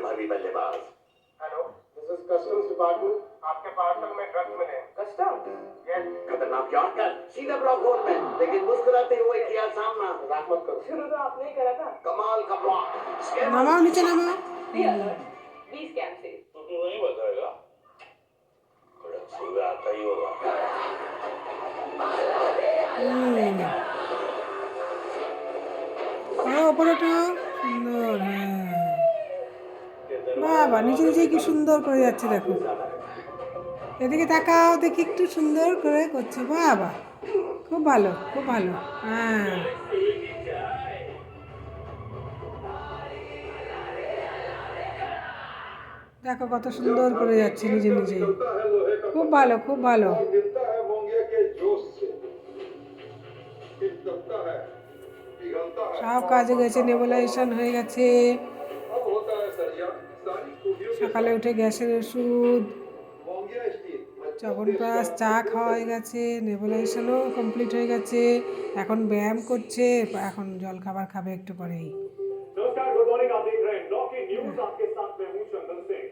अनुभवी बल्लेबाज। Hello, this is customs department. आपके पार्सल में ड्रग्स मिले। कस्टम? यस। खतरनाक शॉट कर सीधा ब्लॉक होल में, लेकिन मुस्कुराते हुए किया सामना। मजाक मत करो। शुरू तो आपने ही करा था। कमाल का ब्लॉक। नामाओ नीचे नामाओ। बी अलर्ट, बी स्कैम से। तो तू नहीं बताएगा, कड़क सुबह आता ही होगा। ওপরে ওঠাও, সুন্দর। হ্যাঁ, বাবা নিচে নিচে কি সুন্দর করে যাচ্ছে দেখো। এদিকে তাকাও, দেখি একটু সুন্দর করে করছে। বাবা খুব ভালো, খুব ভালো। হ্যাঁ, দেখো কত সুন্দর করে যাচ্ছে নিজে নিজে। খুব ভালো, খুব ভালো। मिलता है मोंगिया के जोश से। दबता है, पिघलता है। সব কাজে গেছে, নেবুলাইজেশন হয়ে গেছে। अब होता है सरिया सारी खूबियों के সকালে উঠে গ্যাসের ওষুধ, मोंगिया स्टील। চ্যবনপ্রাশ, চা খাওয়া হয়ে গেছে, নেবুলাইজেশনও কমপ্লিট হয়ে গেছে। এখন ব্যায়াম করছে, এখন জল খাবার খাবে একটু পরেই। नमस्कार, गुड मॉर्निंग। आप देख रहे हैं नौ की न्यूज। आपके साथ मैं हूं चंदन सिंह।